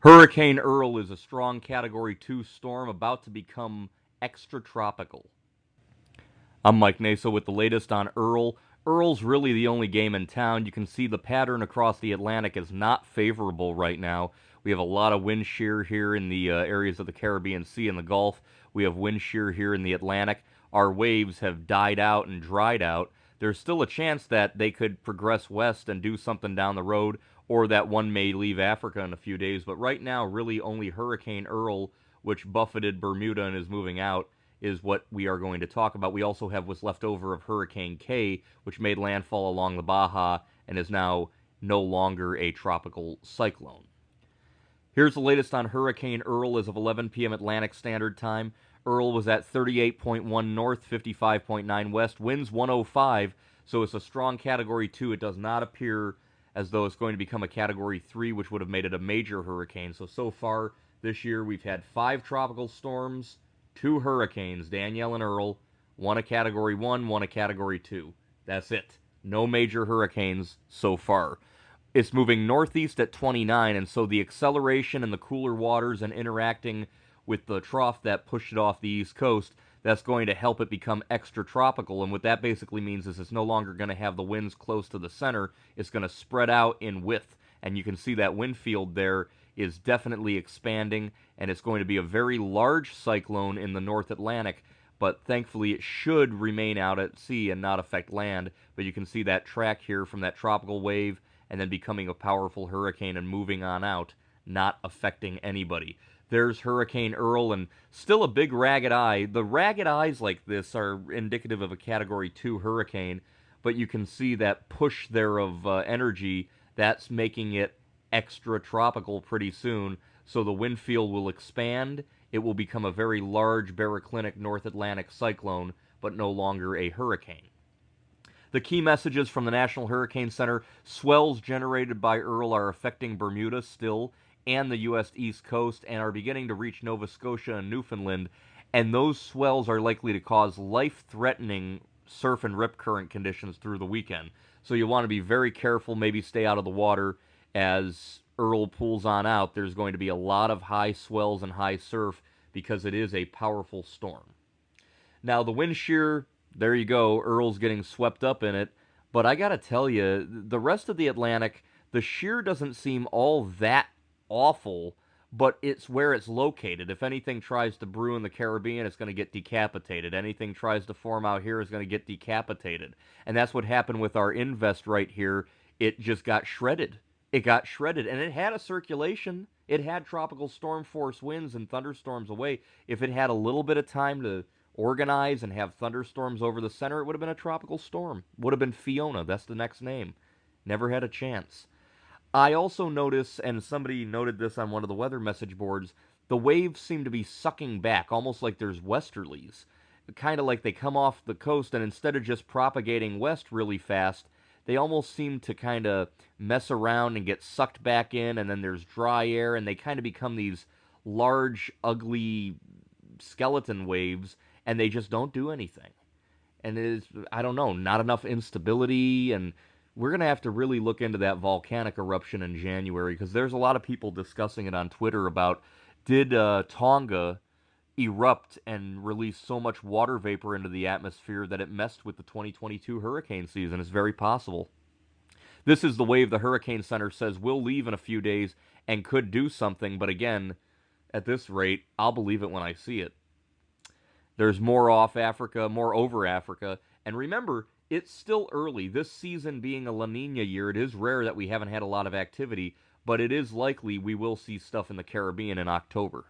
Hurricane Earl is a strong Category 2 storm about to become extratropical. I'm Mike Nasa with the latest on Earl. Earl's really the only game in town. You can see the pattern across the Atlantic is not favorable right now. We have a lot of wind shear here in the areas of the Caribbean Sea and the Gulf. We have wind shear here in the Atlantic. Our waves have died out and dried out. There's still a chance that they could progress west and do something down the road, or that one may leave Africa in a few days. But right now, really only Hurricane Earl, which buffeted Bermuda and is moving out, is what we are going to talk about. We also have what's left over of Hurricane K, which made landfall along the Baja and is now no longer a tropical cyclone. Here's the latest on Hurricane Earl as of 11 p.m. Atlantic Standard Time. Earl was at 38.1 north, 55.9 west, winds 105, so it's a strong Category 2. It does not appear as though it's going to become a Category 3, which would have made it a major hurricane. So far this year we've had 5 tropical storms, 2 hurricanes, Danielle and Earl, one a Category 1, one a Category 2. That's it. No major hurricanes so far. It's moving northeast at 29, and so the acceleration and the cooler waters and interacting with the trough that pushed it off the east coast, that's going to help it become extratropical. And what that basically means is it's no longer going to have the winds close to the center. It's going to spread out in width. And you can see that wind field there is definitely expanding, and it's going to be a very large cyclone in the North Atlantic, but thankfully it should remain out at sea and not affect land. But you can see that track here from that tropical wave and then becoming a powerful hurricane and moving on out, not affecting anybody. There's Hurricane Earl, and still a big ragged eye. The ragged eyes like this are indicative of a Category 2 hurricane, but you can see that push there of energy that's making it extratropical pretty soon. So the wind field will expand. It will become a very large baroclinic North Atlantic cyclone, but no longer a hurricane. The key messages from the National Hurricane Center: swells generated by Earl are affecting Bermuda still and the U.S. East Coast and are beginning to reach Nova Scotia and Newfoundland, and those swells are likely to cause life-threatening surf and rip current conditions through the weekend. So you want to be very careful, maybe stay out of the water as Earl pulls on out. There's going to be a lot of high swells and high surf because it is a powerful storm. Now the wind shear, there you go, Earl's getting swept up in it, but I gotta tell you, the rest of the Atlantic, the shear doesn't seem all that awful, but it's where it's located. If anything tries to brew in the Caribbean, it's going to get decapitated. Anything tries to form out here is going to get decapitated. And that's what happened with our invest right here. It just got shredded. It got shredded, and it had a circulation. It had tropical storm force winds and thunderstorms away. If it had a little bit of time to organize and have thunderstorms over the center, it would have been a tropical storm. Would have been Fiona. That's the next name. Never had a chance. I also notice, and somebody noted this on one of the weather message boards, the waves seem to be sucking back, almost like there's westerlies. Kind of like they come off the coast, and instead of just propagating west really fast, they almost seem to kind of mess around and get sucked back in, and then there's dry air, and they kind of become these large, ugly skeleton waves, and they just don't do anything. And it is, I don't know, not enough instability, and we're going to have to really look into that volcanic eruption in January, because there's a lot of people discussing it on Twitter about, did Tonga erupt and release so much water vapor into the atmosphere that it messed with the 2022 hurricane season? It's very possible. This is the wave the Hurricane Center says will leave in a few days and could do something, but again, at this rate, I'll believe it when I see it. There's more off Africa, more over Africa, and remember, it's still early. This season being a La Nina year, it is rare that we haven't had a lot of activity, but it is likely we will see stuff in the Caribbean in October.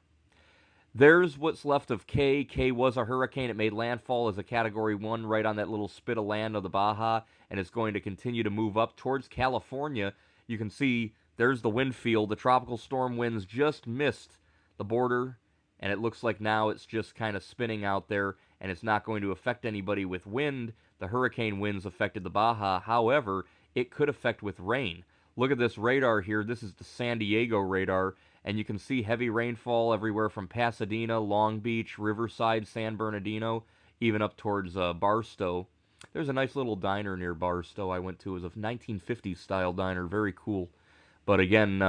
There's what's left of K. K was a hurricane. It made landfall as a Category 1 right on that little spit of land of the Baja, and it's going to continue to move up towards California. You can see there's the wind field. The tropical storm winds just missed the border, and it looks like now it's just kind of spinning out there, and it's not going to affect anybody with wind. The hurricane winds affected the Baja. However, it could affect with rain. Look at this radar here. This is the San Diego radar, and you can see heavy rainfall everywhere from Pasadena, Long Beach, Riverside, San Bernardino, even up towards Barstow. There's a nice little diner near Barstow I went to. It was a 1950s style diner. Very cool. But again,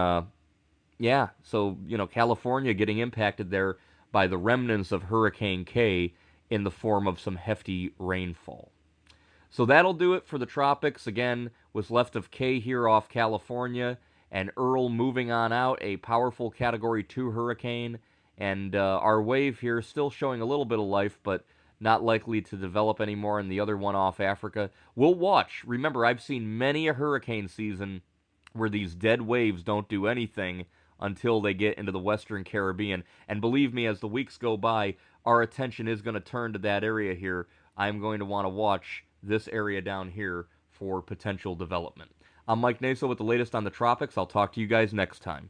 Yeah, so, California getting impacted there by the remnants of Hurricane K in the form of some hefty rainfall. So that'll do it for the tropics. Again, what's left of K here off California, and Earl moving on out, a powerful Category 2 hurricane, and our wave here still showing a little bit of life, but not likely to develop anymore, and the other one off Africa. We'll watch. Remember, I've seen many a hurricane season where these dead waves don't do anything until they get into the Western Caribbean. And believe me, as the weeks go by, our attention is going to turn to that area here. I'm going to want to watch this area down here for potential development. I'm Mike Naso with the latest on the tropics. I'll talk to you guys next time.